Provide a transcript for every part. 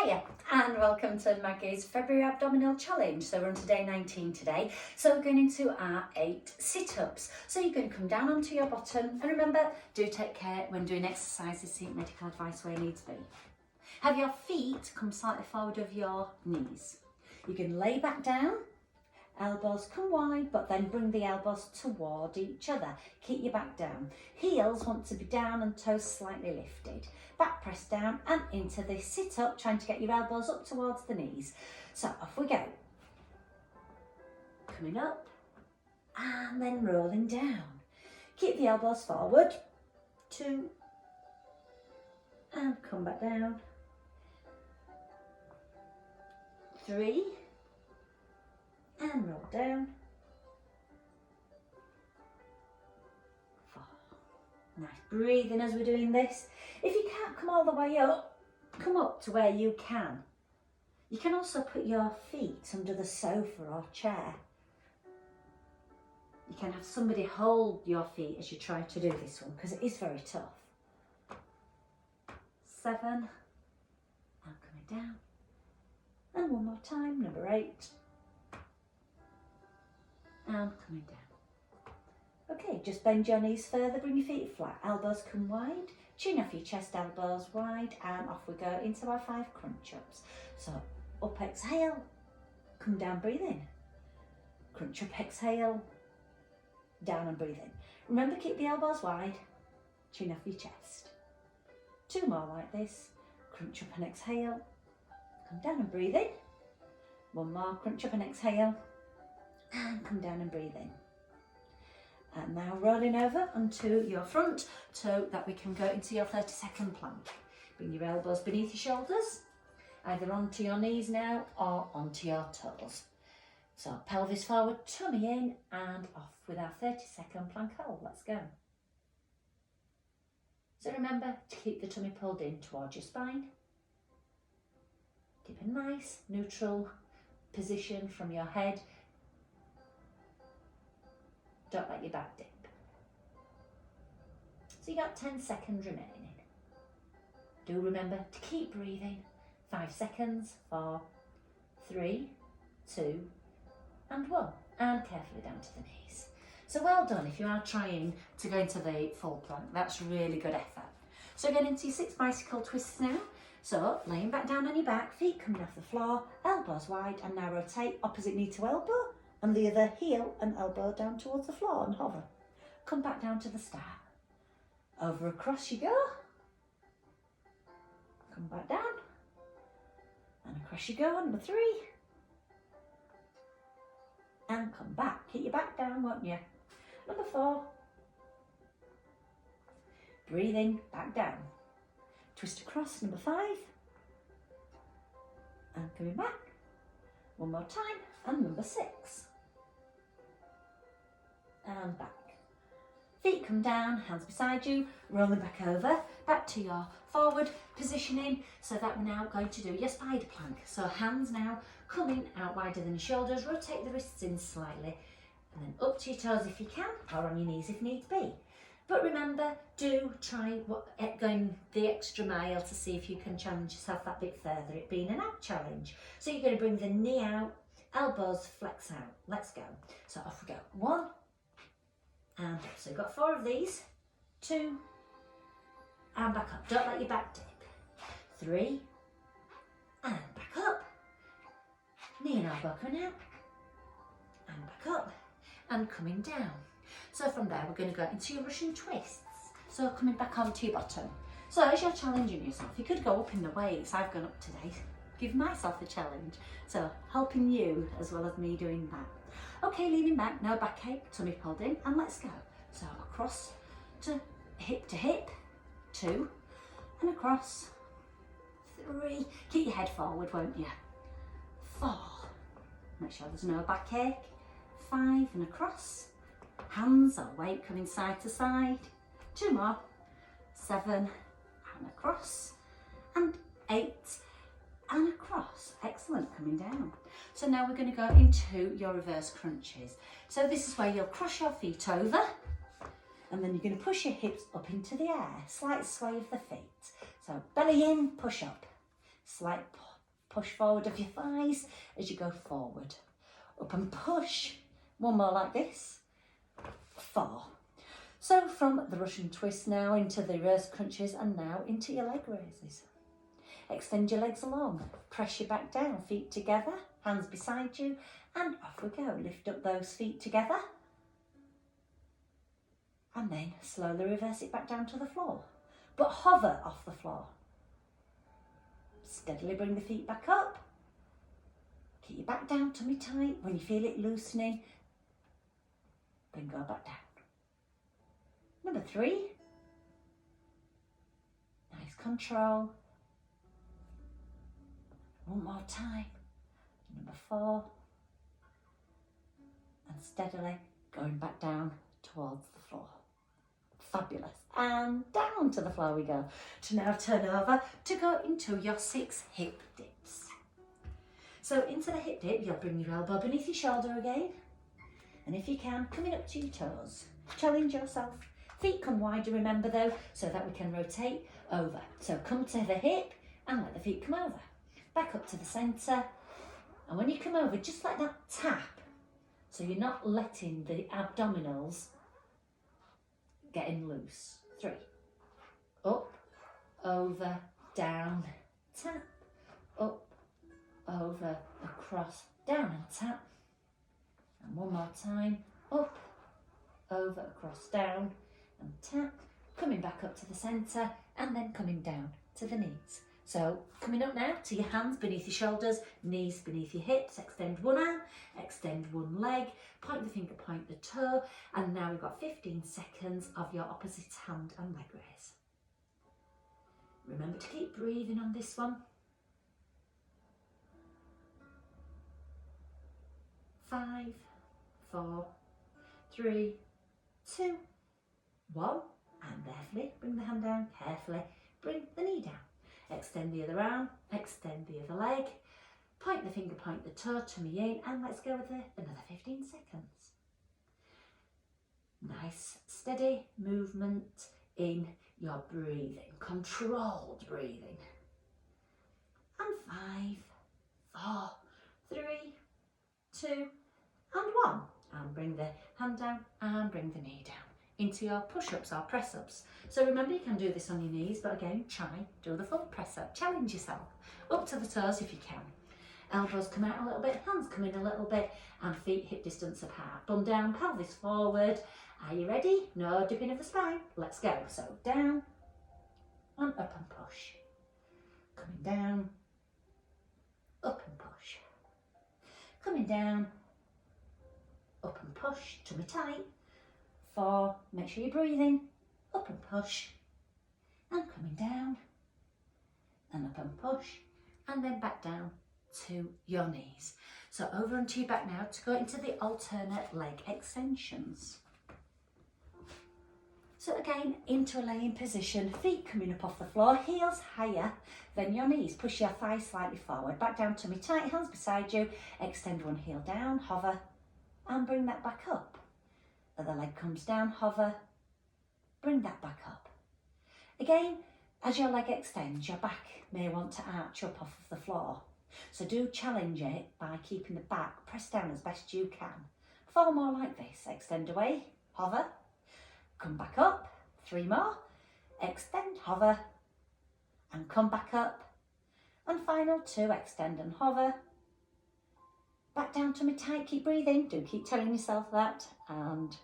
Hiya and welcome to Maggie's February Abdominal Challenge. So we're on to day 19 today. So we're going into our 8 sit-ups. So you're going to come down onto your bottom and remember, do take care when doing exercises, seek medical advice where needs be. Have your feet come slightly forward of your knees. You can lay back down, elbows come wide, but then bring the elbows toward each other. Keep your back down. Heels want to be down and toes slightly lifted. Back press down and into the sit up, trying to get your elbows up towards the knees. So off we go. Coming up and then rolling down. Keep the elbows forward. 2 and come back down. 3 and roll down. 4. Nice breathing as we're doing this. If you can't come all the way up, come up to where you can. You can also put your feet under the sofa or chair. You can have somebody hold your feet as you try to do this one because it is very tough. 7 and coming down. And one more time, number 8. And coming down. Okay, just bend your knees further, bring your feet flat, elbows come wide, chin off your chest, elbows wide, and off we go into our 5 crunch ups. So up, exhale, come down, breathe in. Crunch up, exhale, down and breathe in. Remember, keep the elbows wide, chin off your chest. 2 more like this, crunch up and exhale, come down and breathe in. 1 more, crunch up and exhale, and come down and breathe in. And now rolling over onto your front so that we can go into your 30-second plank. Bring your elbows beneath your shoulders, either onto your knees now or onto your toes. So pelvis forward, tummy in and off with our 30-second plank hold. Let's go. So remember to keep the tummy pulled in towards your spine. Keep a nice neutral position from your head. Don't let your back dip. So you got 10 seconds remaining. Do remember to keep breathing. 5 seconds, 4, 3, 2, and 1. And carefully down to the knees. So well done if you are trying to go into the full plank. That's really good effort. So again into your 6 bicycle twists now. So laying back down on your back, feet coming off the floor, elbows wide, and now rotate opposite knee to elbow. And the other heel and elbow down towards the floor and hover. Come back down to the start. Over across you go. Come back down. And across you go, number 3. And come back. Keep your back down, won't you? Number 4. Breathe in, back down. Twist across, number 5. And coming back. 1 more time, and number 6. And back. Feet come down, hands beside you, rolling back over, back to your forward positioning, so that we're now going to do your spider plank. So hands now coming out wider than your shoulders, rotate the wrists in slightly, and then up to your toes if you can, or on your knees if needs be. But remember, do try going the extra mile to see if you can challenge yourself that bit further, it being an ab challenge. So you're going to bring the knee out, elbows flex out. Let's go. So off we go. 1, and up. So you've got 4 of these. 2, and back up. Don't let your back dip. 3, and back up. Knee and elbow coming out, and back up, and coming down. So from there, we're going to go into your Russian twists. So coming back onto your bottom. So as you're challenging yourself, you could go up in the weights. I've gone up today. Give myself a challenge. So helping you as well as me doing that. Okay, leaning back, no backache, tummy pulled in, and let's go. So across to hip, 2, and across, 3. Keep your head forward, won't you? 4. Make sure there's no backache. 5 and across. Hands or weight coming side to side. 2 more. 7 and across. And 8 and across. Excellent, coming down. So now we're going to go into your reverse crunches. So this is where you'll cross your feet over and then you're going to push your hips up into the air. Slight sway of the feet. So belly in, push up. Slight push forward of your thighs as you go forward. Up and push. One more like this. 4. So from the Russian twist now into the reverse crunches and now into your leg raises. Extend your legs along, press your back down, feet together, hands beside you, and off we go. Lift up those feet together and then slowly reverse it back down to the floor, but hover off the floor. Steadily bring the feet back up. Keep your back down, tummy tight. When you feel it loosening, then go back down. Number 3. Nice control. One more time. Number 4. And steadily going back down towards the floor. Fabulous. And down to the floor we go. To now turn over to go into your 6 hip dips. So into the hip dip, you'll bring your elbow beneath your shoulder again. And if you can, coming up to your toes. Challenge yourself. Feet come wider, remember though, so that we can rotate over. So come to the hip and let the feet come over. Back up to the centre. And when you come over, just like that tap. So you're not letting the abdominals getting loose. 3. Up, over, down, tap. Up, over, across, down and tap. And one more time. Up, over, across, down and tap. Coming back up to the centre and then coming down to the knees. So coming up now to your hands beneath your shoulders, knees beneath your hips, extend one arm, extend one leg, point the finger, point the toe, and now we've got 15 seconds of your opposite hand and leg raise. Remember to keep breathing on this one. 5, 4, 3, 2, 1, and carefully bring the hand down, carefully bring the knee down. Extend the other arm, extend the other leg, point the finger, point the toe, tummy in, and let's go with another 15 seconds. Nice, steady movement in your breathing, controlled breathing. And 5, 4, 3, 2, and 1. And bring the hand down and bring the knee down into your push-ups or press-ups. So remember, you can do this on your knees, but again, try, do the full press-up. Challenge yourself. Up to the toes if you can. Elbows come out a little bit, hands come in a little bit, and feet hip distance apart. Bum down, pelvis forward. Are you ready? No dipping of the spine. Let's go. So down and up and push. Coming down, up and push. Coming down, up and push, tummy tight. 4, make sure you're breathing, up and push, and coming down, and up and push, and then back down to your knees. So over onto your back now to go into the alternate leg extensions. So again, into a laying position, feet coming up off the floor, heels higher than your knees. Push your thighs slightly forward, back down, tummy tight, hands beside you, extend one heel down, hover, and bring that back up. Other leg comes down, hover, bring that back up. Again, as your leg extends, your back may want to arch up off of the floor. So do challenge it by keeping the back pressed down as best you can. 4 more like this. Extend away, hover, come back up. 3 more. Extend, hover, and come back up. And final 2, extend and hover. Back down to me tight, keep breathing. Do keep telling yourself that. And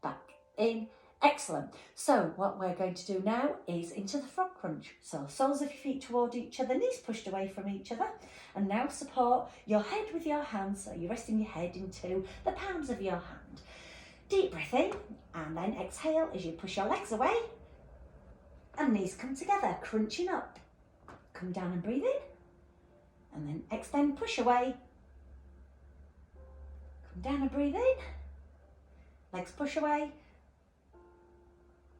back in. Excellent. So what we're going to do now is into the frog crunch. So soles of your feet toward each other, knees pushed away from each other. And now support your head with your hands. So you're resting your head into the palms of your hand. Deep breath in and then exhale as you push your legs away. And knees come together, crunching up. Come down and breathe in. And then extend, push away. Come down and breathe in. Legs push away.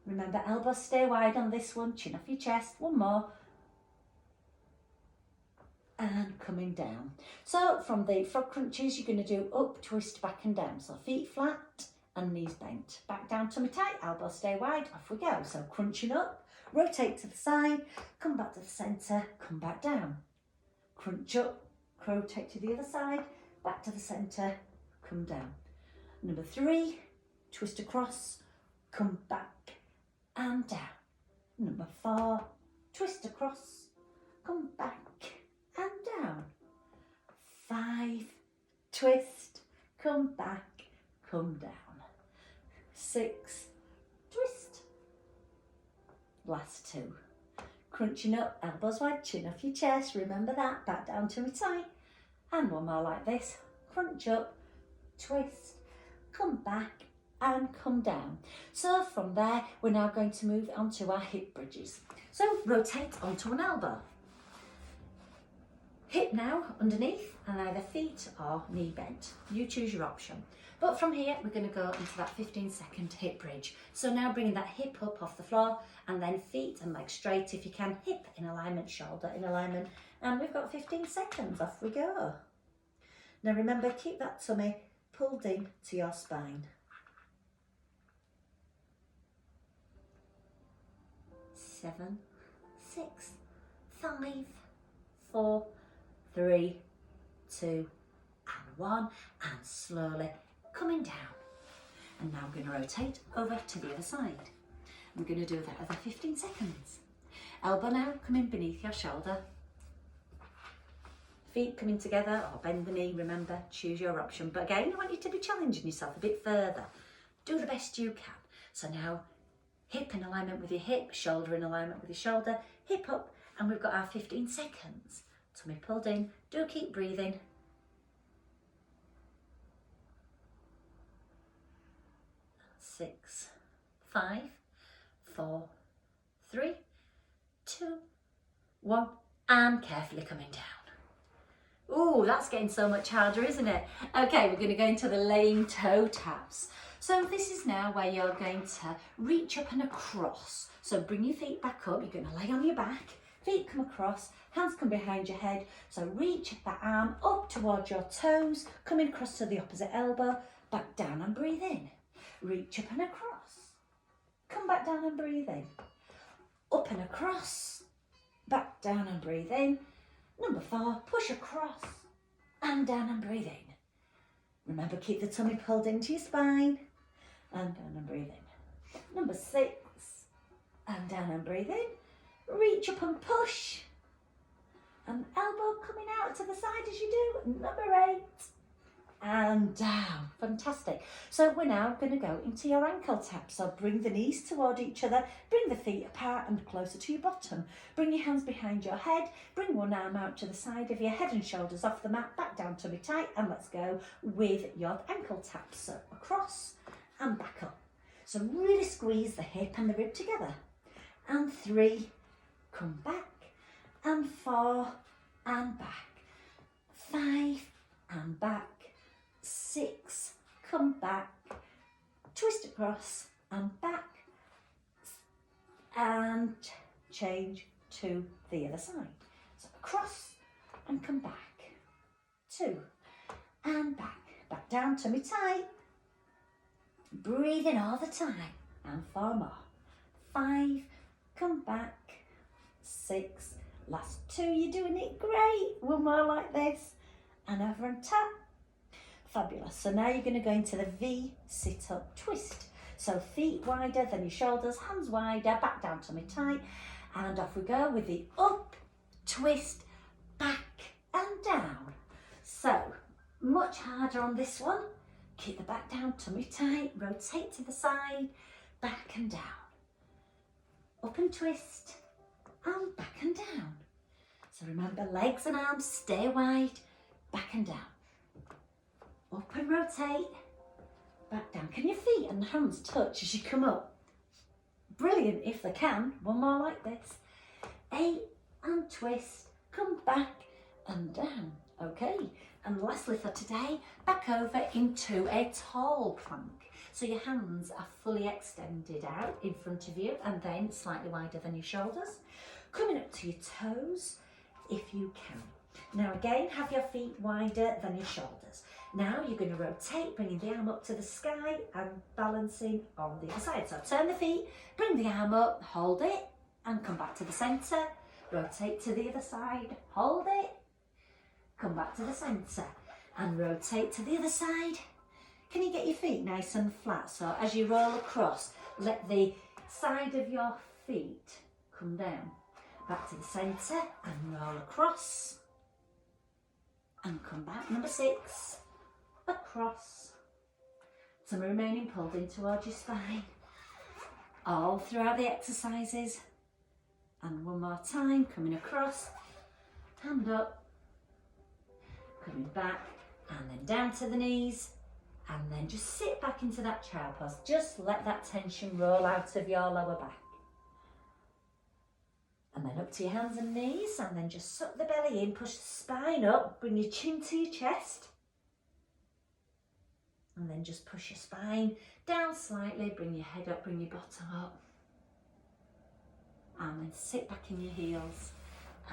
Remember, elbows stay wide on this one, chin off your chest. 1 more. And coming down. So from the frog crunches, you're going to do up, twist, back and down. So feet flat and knees bent. Back down, tummy tight, elbows stay wide. Off we go. So crunching up, rotate to the side, come back to the centre, come back down. crunch up, rotate to the other side, back to the centre, come down. Number 3, twist across, come back and down. Number 4, twist across, come back and down. 5, twist, come back, come down. 6, twist. Last 2. Crunching up, elbows wide, chin off your chest, remember that, back down to my tie. And one more like this, crunch up, twist, come back and come down. So from there, we're now going to move on to our hip bridges. So rotate onto an elbow. Hip now underneath and either feet or knee bent. You choose your option. But from here, we're going to go into that 15-second hip bridge. So now bringing that hip up off the floor and then feet and legs straight if you can. Hip in alignment, shoulder in alignment. And we've got 15 seconds. Off we go. Now remember, keep that tummy pulled in to your spine. 7, 6, 5, 4, 3, 2 and 1, and slowly coming down. And now I'm going to rotate over to the other side. I'm going to do that over 15 seconds. Elbow now coming beneath your shoulder. Feet coming together or bend the knee, remember, choose your option. But again, I want you to be challenging yourself a bit further. Do the best you can. So now, hip in alignment with your hip, shoulder in alignment with your shoulder, hip up, and we've got our 15 seconds. Tummy pulled in, do keep breathing. 6, 5, 4, 3, 2, 1, and carefully coming down. Ooh, that's getting so much harder, isn't it? Okay, we're going to go into the laying toe taps. So this is now where you're going to reach up and across. So bring your feet back up, you're going to lay on your back, feet come across, hands come behind your head. So reach that arm up towards your toes, coming across to the opposite elbow, back down and breathe in. Reach up and across, come back down and breathe in. Up and across, back down and breathe in. Number 4, push across and down and breathe in. Remember, keep the tummy pulled into your spine and down and breathe in. Number 6, and down and breathe in. Reach up and push. And elbow coming out to the side as you do. Number 8, and down. Fantastic. So we're now going to go into your ankle tap. So bring the knees toward each other, bring the feet apart and closer to your bottom. Bring your hands behind your head, bring one arm out to the side of your head and shoulders off the mat, back down tummy tight, and let's go with your ankle taps. So across and back up. So really squeeze the hip and the rib together. And 3, come back, and 4, and back. 5, and back. 6, come back, twist across and back, and change to the other side. So across and come back, 2, and back down, tummy tight, breathing all the time, and 4 more. 5, come back, 6, last 2, you're doing it great. 1 more like this, and over and tap. Fabulous. So now you're going to go into the V sit-up twist. So feet wider than your shoulders, hands wider, back down tummy tight, and off we go with the up, twist, back and down. So much harder on this one. Keep the back down, tummy tight, rotate to the side, back and down. Up and twist, and back and down. So remember, legs and arms stay wide, back and down. Up and rotate, back down. Can your feet and hands touch as you come up? Brilliant if they can. 1 more like this. 8, and twist, come back and down. Okay, and lastly for today, back over into a tall plank. So your hands are fully extended out in front of you and then slightly wider than your shoulders. Coming up to your toes if you can. Now again, have your feet wider than your shoulders. Now you're going to rotate, bringing the arm up to the sky and balancing on the other side. So turn the feet, bring the arm up, hold it and come back to the centre. Rotate to the other side, hold it come back to the centre and rotate to the other side. Can you get your feet nice and flat? So as you roll across, let the side of your feet come down. Back to the centre and roll across. And come back, number 6, across. Some remaining pulled in towards your spine. All throughout the exercises. And one more time, coming across, hand up, coming back, and then down to the knees, and then just sit back into that child pose. Just let that tension roll out of your lower back. And then up to your hands and knees, and then just suck the belly in, push the spine up, bring your chin to your chest. And then just push your spine down slightly, bring your head up, bring your bottom up. And then sit back in your heels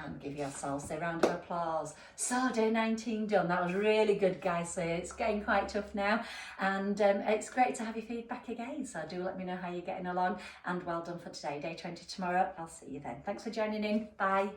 and give yourselves a round of applause. So day 19 done. That was really good, guys. So it's getting quite tough now, and it's great to have your feedback again. So do let me know how you're getting along, and well done for today. Day 20 tomorrow. I'll see you then. Thanks for joining in. Bye.